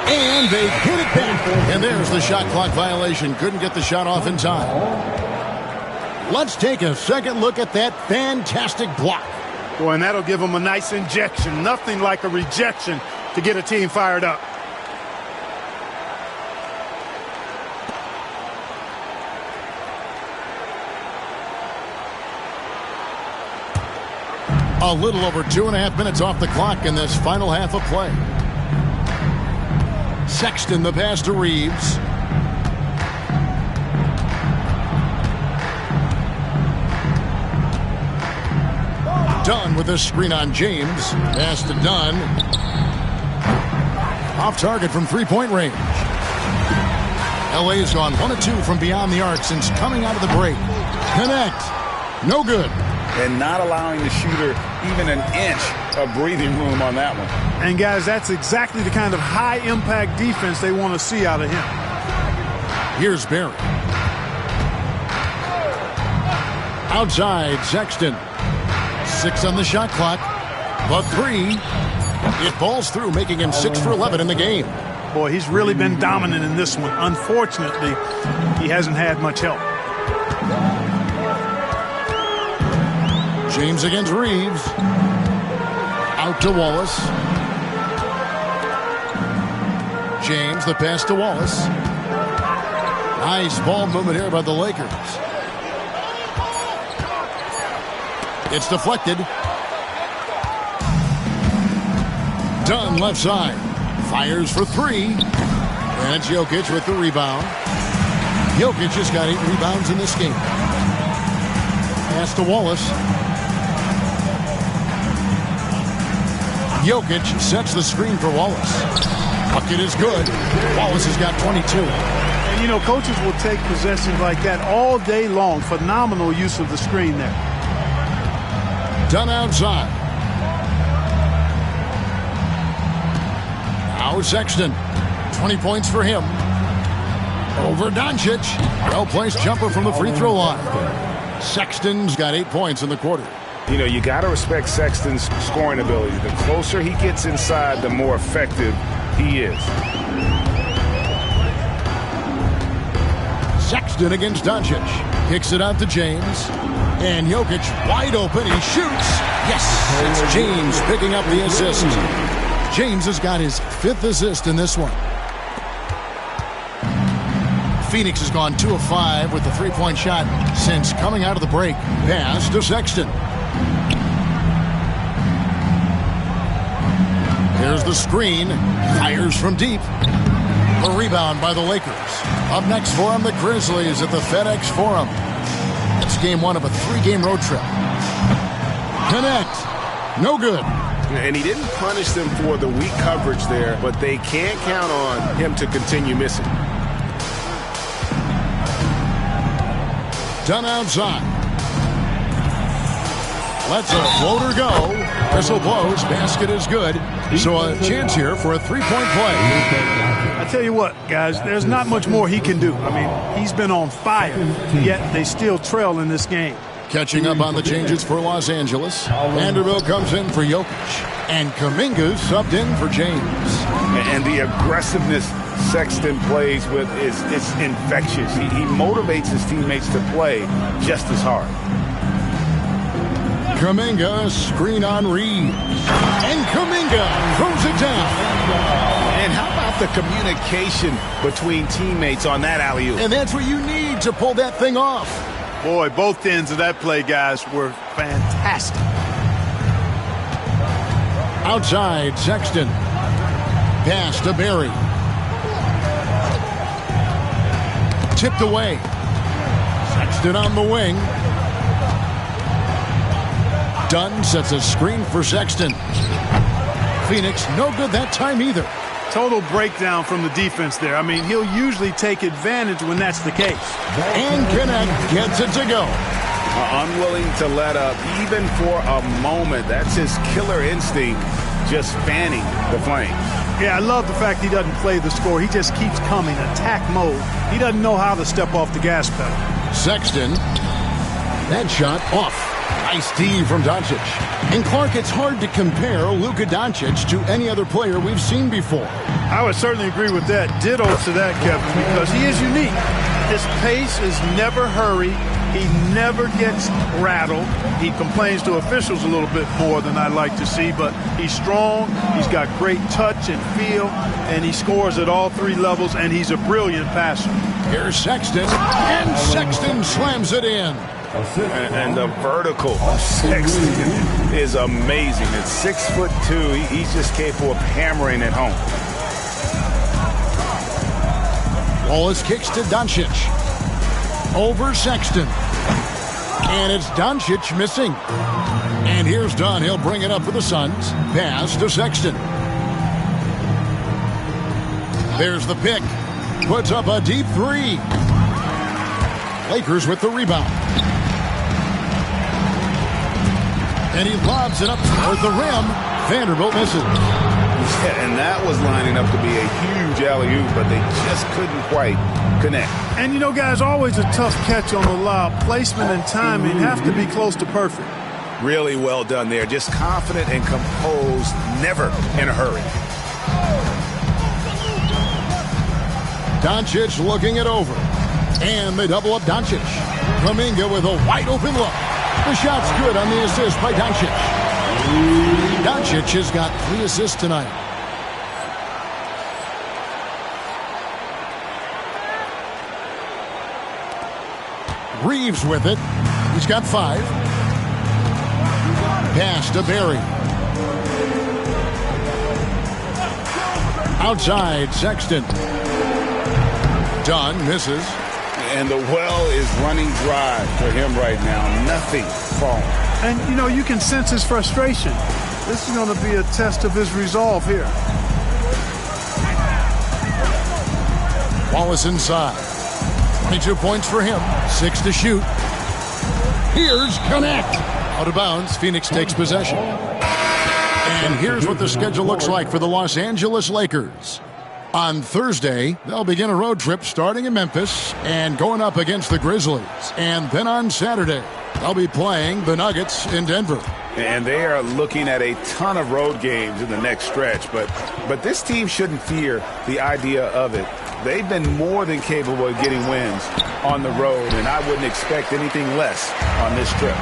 And they hit it back. And there's the shot clock violation. Couldn't get the shot off in time. Let's take a second look at that fantastic block. Boy, and that'll give them a nice injection. Nothing like a rejection to get a team fired up. A little over 2.5 minutes off the clock in this final half of play. Sexton the pass to Reeves. Dunn with a screen on James. Pass to Dunn. Off target from three-point range. LA's gone 1 of 2 from beyond the arc since coming out of the break. Connect. No good. And not allowing the shooter even an inch of breathing room on that one. And guys, that's exactly the kind of high-impact defense they want to see out of him. Here's Barry. Outside, Sexton. 6 on the shot clock, but 3. It falls through, making him 6 for 11 in the game. Boy, he's really been dominant in this one. Unfortunately, he hasn't had much help. James against Reeves. Out to Wallace. James, the pass to Wallace. Nice ball movement here by the Lakers. It's deflected. Dunn left side. Fires for 3. And it's Jokic with the rebound. Jokic just got 8 rebounds in this game. Pass to Wallace. Jokic sets the screen for Wallace. Bucket is good. Wallace has got 22. And, you know, coaches will take possessions like that all day long. Phenomenal use of the screen there. Dunn outside. Now Sexton. 20 points for him. Over Doncic. Well-placed jumper from the free throw line. Sexton's got 8 points in the quarter. You know, you got to respect Sexton's scoring ability. The closer he gets inside, the more effective he is. Sexton against Doncic. Kicks it out to James. And Jokic wide open. He shoots. Yes, it's James picking up the assist. James has got his 5th assist in this one. Phoenix has gone 2 of 5 with the three-point shot since coming out of the break. Pass to Sexton. Here's the screen. Fires from deep. A rebound by the Lakers. Up next for them, the Grizzlies at the FedEx Forum. It's game 1 of a 3-game road trip. Connect. No good. And he didn't punish them for the weak coverage there, but they can't count on him to continue missing. Done outside. Lets a floater go. Whistle blows. Basket is good. So a chance here for a 3-point play. I tell you what, guys, there's not much more he can do. I mean, he's been on fire, yet they still trail in this game. Catching up on the changes for Los Angeles. Vanderbilt comes in for Jokic. And Kuminga subbed in for James. And the aggressiveness Sexton plays with is infectious. He motivates his teammates to play just as hard. Kuminga, screen on Reeves. And Kuminga throws it down. And how about the communication between teammates on that alley-oop? And that's what you need to pull that thing off. Boy, both ends of that play, guys, were fantastic. Outside, Sexton. Pass to Barry. Tipped away. Sexton on the wing. Dunn sets a screen for Sexton. Phoenix, no good that time either. Total breakdown from the defense there. I mean, he'll usually take advantage when that's the case. And Connect gets it to go. Unwilling to let up, even for a moment. That's his killer instinct, just fanning the flames. Yeah, I love the fact he doesn't play the score. He just keeps coming, attack mode. He doesn't know how to step off the gas pedal. Sexton. That shot off. Nice D from Doncic. And Clark, it's hard to compare Luka Doncic to any other player we've seen before. I would certainly agree with that. Ditto to that, Kevin, because he is unique. His pace is never hurried. He never gets rattled. He complains to officials a little bit more than I'd like to see, but he's strong. He's got great touch and feel, and he scores at all 3 levels, and he's a brilliant passer. Here's Sexton, and Sexton slams it in. And the vertical of Sexton is amazing. At 6'2", he's just capable of hammering it home. Wallace kicks to Doncic. Over Sexton. And it's Doncic missing. And here's Dunn. He'll bring it up for the Suns. Pass to Sexton. There's the pick. Puts up a deep 3. Lakers with the rebound. And he lobs it up toward the rim. Vanderbilt misses. Yeah, and that was lining up to be a huge alley-oop, but they just couldn't quite connect. And, you know, guys, always a tough catch on the lob. Placement and timing have to be close to perfect. Really well done there. Just confident and composed, never in a hurry. Doncic looking it over. And they double up Doncic. Kuminga with a wide-open look. The shot's good on the assist by Doncic. Doncic has got 3 assists tonight. Reeves with it. He's got 5. Pass to Barry. Outside, Sexton. Dunn misses. And the well is running dry for him right now. Nothing falling. And, you know, you can sense his frustration. This is going to be a test of his resolve here. Wallace inside. 22 points for him. 6 to shoot. Here's Connect. Out of bounds. Phoenix takes possession. And here's what the schedule looks like for the Los Angeles Lakers. On Thursday, they'll begin a road trip starting in Memphis and going up against the Grizzlies. And then on Saturday, they'll be playing the Nuggets in Denver. And they are looking at a ton of road games in the next stretch. But this team shouldn't fear the idea of it. they've been more than capable of getting wins on the road, and I wouldn't expect anything less on this trip.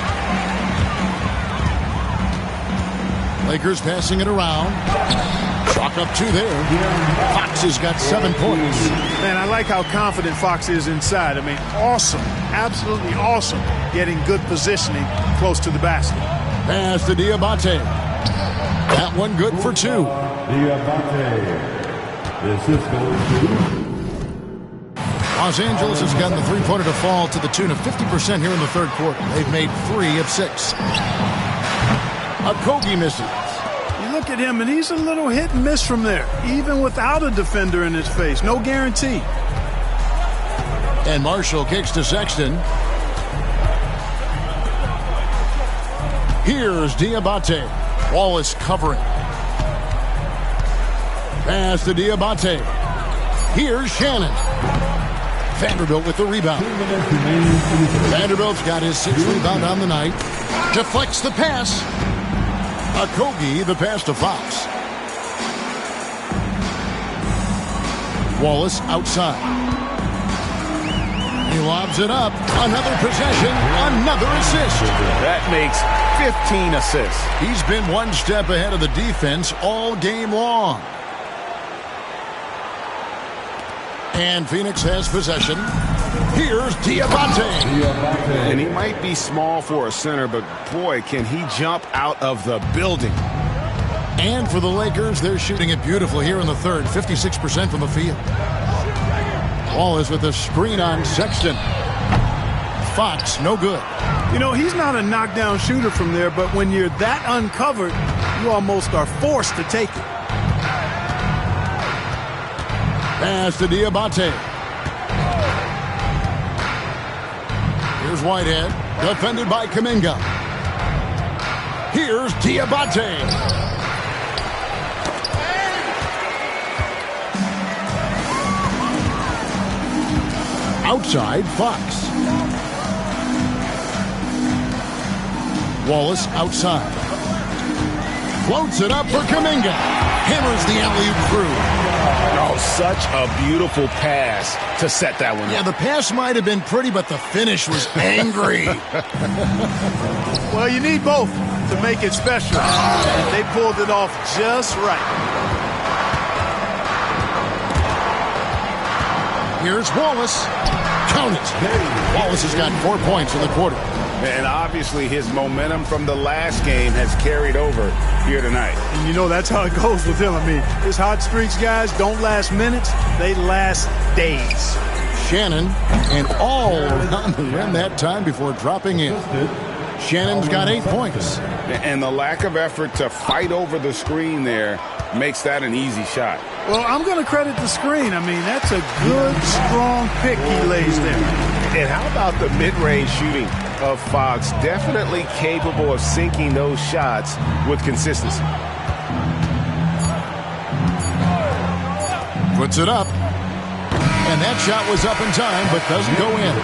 Lakers passing it around. Chalk up 2 there. Fox has got 7 points. Man, I like how confident Fox is inside. I mean, awesome. Absolutely awesome. Getting good positioning close to the basket. Pass to Diabate. That one good for 2. Diabate. The assist goes to Los Angeles has gotten the three-pointer to fall to the tune of 50% here in the third quarter. They've made 3 of 6. Okogie misses. You look at him, and he's a little hit and miss from there, even without a defender in his face. No guarantee. And Marshall kicks to Sexton. Here's Diabate. Wallace covering. Pass to Diabate. Here's Shannon. Vanderbilt with the rebound. Vanderbilt's got his 6th rebound on the night. Deflects the pass. Okogie the pass to Fox. Wallace outside. He lobs it up. Another possession. Another assist. That makes 15 assists. He's been one step ahead of the defense all game long. And Phoenix has possession. Here's Diabate. And he might be small for a center, but boy, can he jump out of the building. And for the Lakers, they're shooting it beautiful here in the third. 56% from the field. Wallace with a screen on Sexton. Fox, no good. You know, he's not a knockdown shooter from there, but when you're that uncovered, you almost are forced to take it. Pass to Diabate. Here's Whitehead, defended by Kuminga. Here's Diabate. Outside, Fox. Wallace outside. Floats it up for Kuminga. Hammers the alley-oop through. Oh, such a beautiful pass to set that one up. Yeah, the pass might have been pretty, but the finish was angry. Well, you need both to make it special. And they pulled it off just right. Here's Wallace. Count it. Wallace has got 4 points in the quarter. And obviously his momentum from the last game has carried over here tonight. And you know that's how it goes with him. I mean, his hot streaks, guys, don't last minutes. They last days. Shannon and all on the rim that time before dropping in. Shannon's got 8 points. And the lack of effort to fight over the screen there makes that an easy shot. Well, I'm going to credit the screen. I mean, that's a good, strong pick he lays there. And how about the mid-range shooting of Fox? Definitely capable of sinking those shots with consistency. Puts it up. And that shot was up in time, but doesn't go in.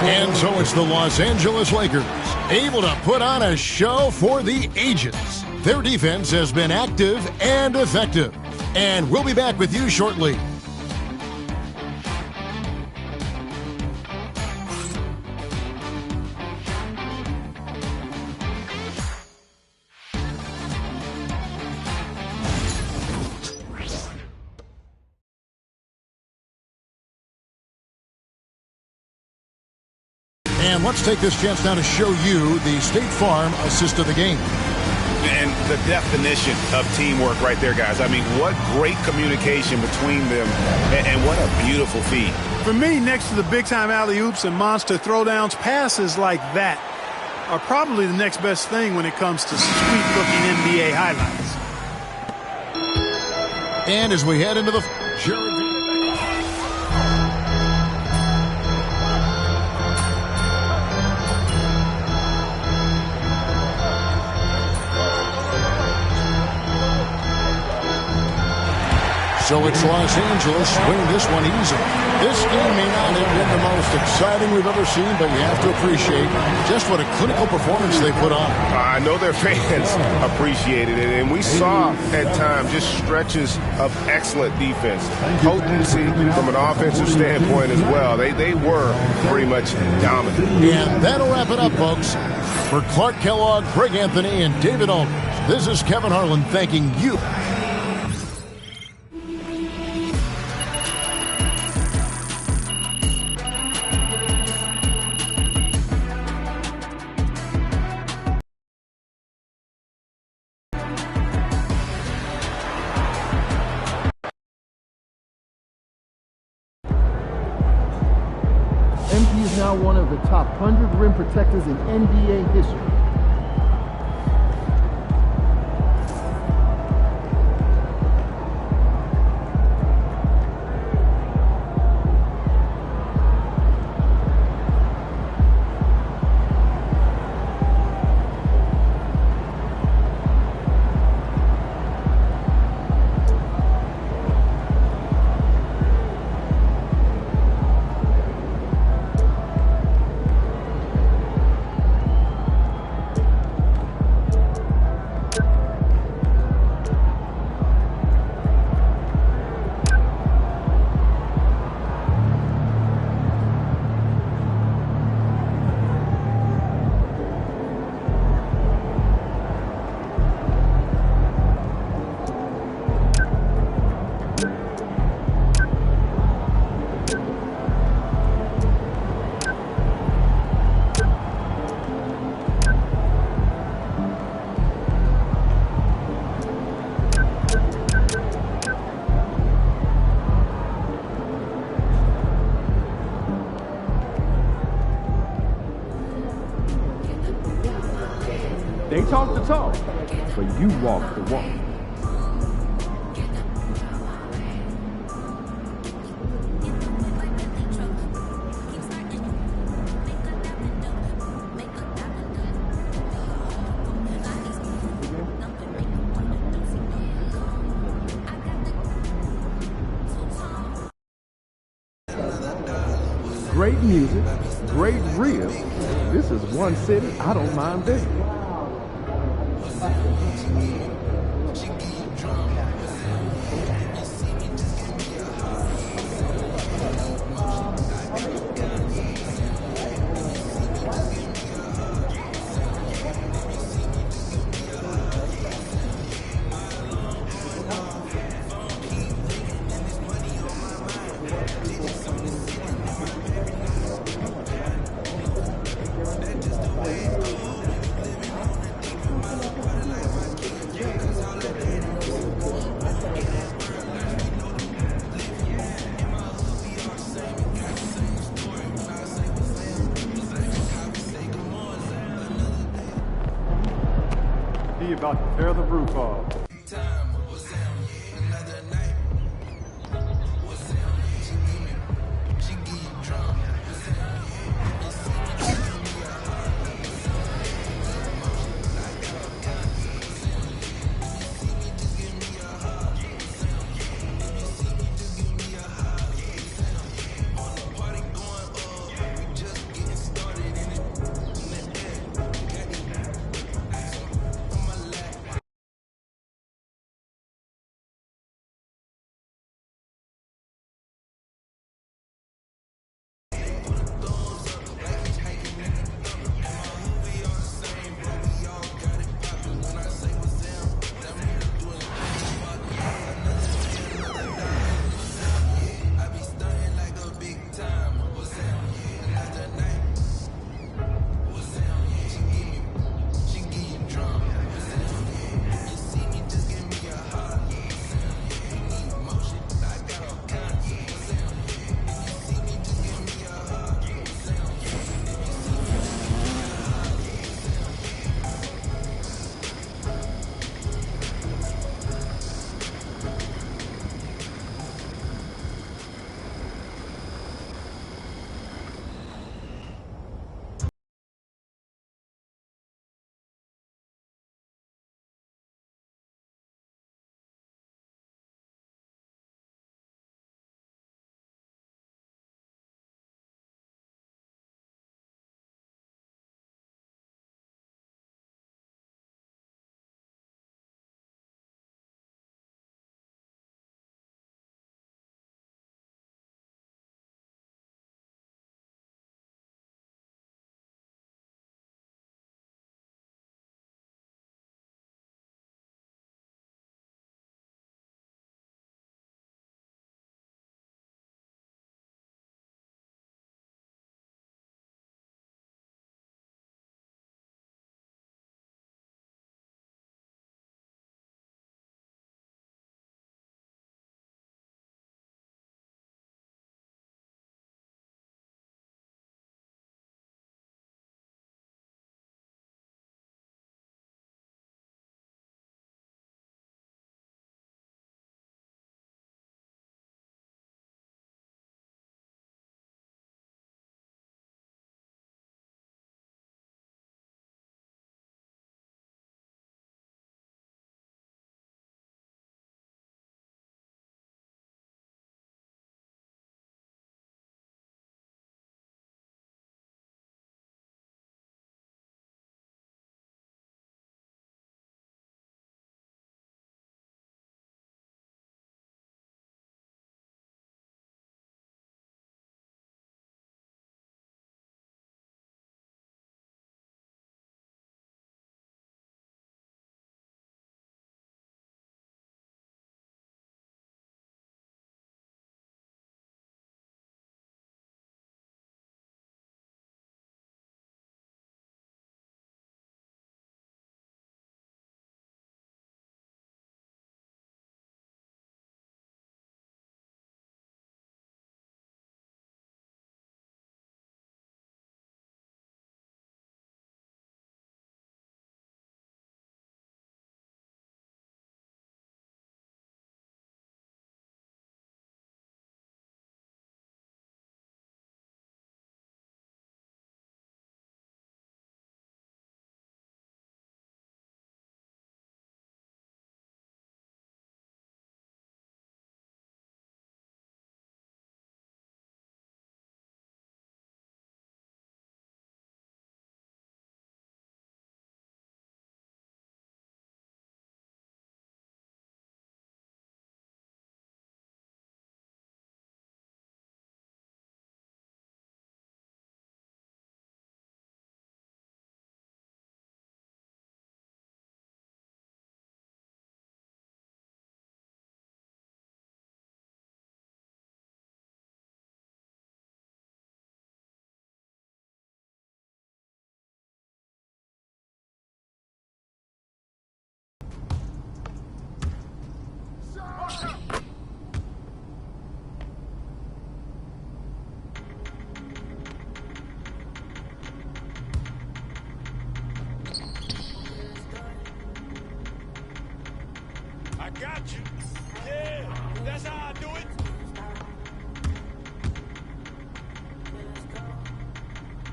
And so it's the Los Angeles Lakers, able to put on a show for the ages. Their defense has been active and effective. And we'll be back with you shortly. And let's take this chance now to show you the State Farm assist of the game. And the definition of teamwork right there, guys. I mean, what great communication between them, and what a beautiful feed. For me, next to the big-time alley-oops and monster throwdowns, passes like that are probably the next best thing when it comes to sweet-looking NBA highlights. And as we head into the... So it's Los Angeles win this one easy. This game may not have been the most exciting we've ever seen, but you have to appreciate just what a clinical performance they put on. I know their fans appreciated it, and we saw at times just stretches of excellent defense, potency from an offensive standpoint as well. They were pretty much dominant. And that'll wrap it up, folks. For Clark Kellogg, Greg Anthony, and David Aldridge, this is Kevin Harlan thanking you. MP is now one of the top 100 rim protectors in NBA history. They talk the talk, but you walk the walk. Great music, great ribs. This is one city I don't mind visiting. He about to tear the roof off.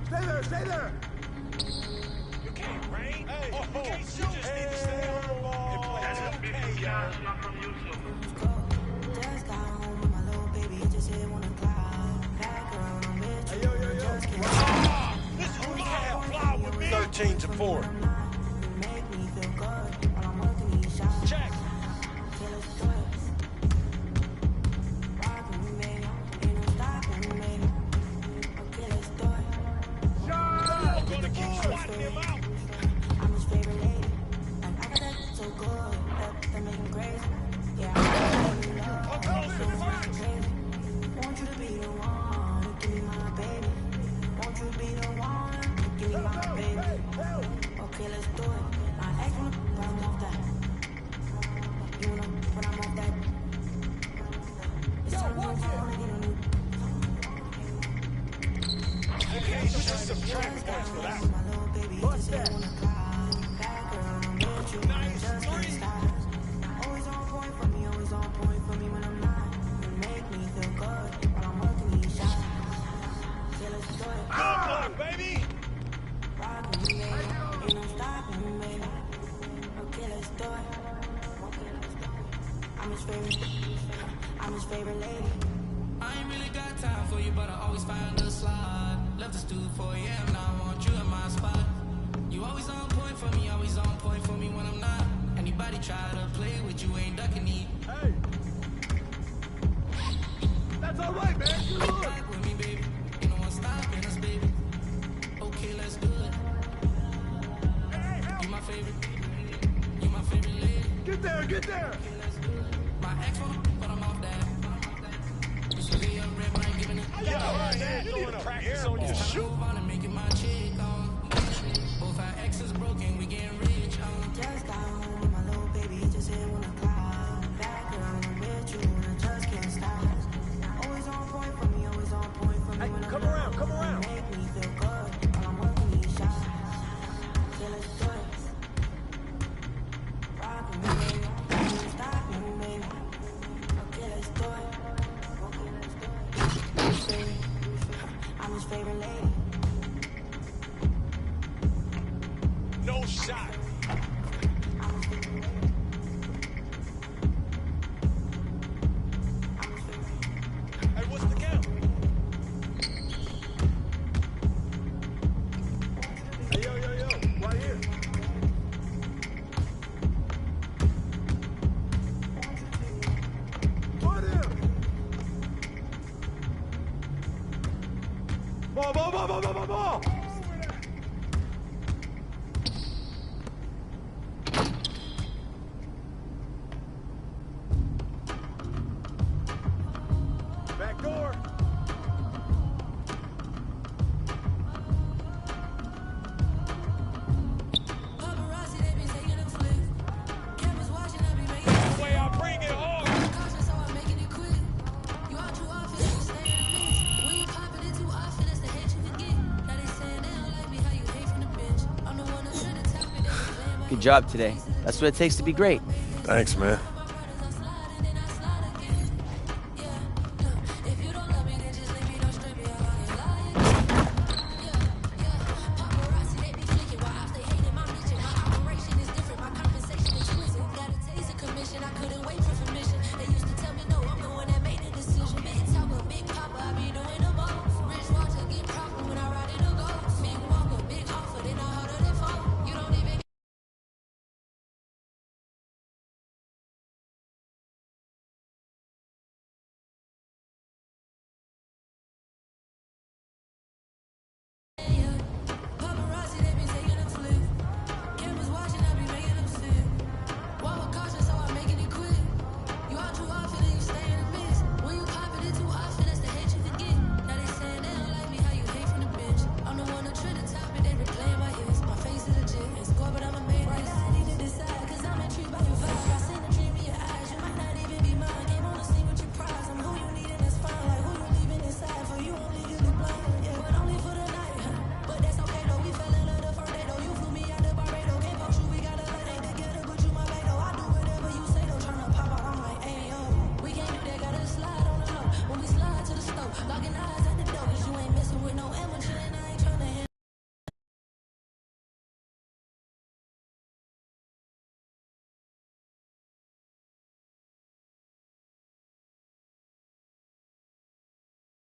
Stay there, stay there. You can't rain. Hey, you just need to stay on the ball and play. That's a big shot. Just got home with my little baby. Just said wanna cloud. That girl, I'm with you. Just can't This is who you have fly with me. 13 to 4. make me feel good while I'm working these shots. Check. Till it's good. Rock with me, baby. Ain't no stopping me, baby. Okay, let's do it. I'm gonna keep swatting him out. I'm his favorite lady. Like, I got that so good that make him crazy. Yeah, I love so much crazy. Want you to be the one to give me my baby. Want you to be the one to give me my baby. Okay, let's do it. My ex wanna put him off that. You wanna put him off that. It's time to move on and get a new. You can't just subtract points for that. My little baby just said wanna cloud. That girl, I'm with you. Just can't stop. Always on point for me, always on point for me when I'm not. You make me feel good while I'm working these shots. Yeah, let's do it. Good luck, baby. Rock with me, baby. Ain't no stopping me, baby. Okay, let's do it. I'm his favorite lady. I ain't really got time for you, but I always find a slot. Left the stool for you, and now I want you in my spot. You always on point for me, always on point for me when I'm not. Anybody try to play with you, ain't ducking me. Hey. That's all right, man. Good look. Back with me, baby. Ain't no one stopping us, baby. Okay, let's do it. You my favorite. You my favorite lady. Get there, get there. My ex wanna, but I'm off that. Used to be a rep, I ain't giving it. Yeah, you need to practice on your shoot. Move on and make it my chick. Both our exes broken, we getting rich. Just got home with my little baby. Just said wanna cloud. That girl, I'm with you. I just can't stop. Always on point for me, always on point for me when I'm Come not. around, come around. Make me feel good while I'm working these shots. Yeah, let's do it. Rock with me, baby. Ain't stopping me, baby. Okay, let's do it. I'm his favorite lady. No shot. Hey, what's the count? Hey, yo, right here. Put him. Ball. Back door. Paparazzi, they be taking a flick. Cameras watching, I be making it. The way I bring it hard. Cautious, so I'm making it quick. You out too often, you stay in mix. When you popping it too often, that's the hate you forget. Now they saying they don't like me, how you hate from the bench. I'm the one that should've tapped it, they be playing my Good job today. That's what it takes to be great. Thanks, man.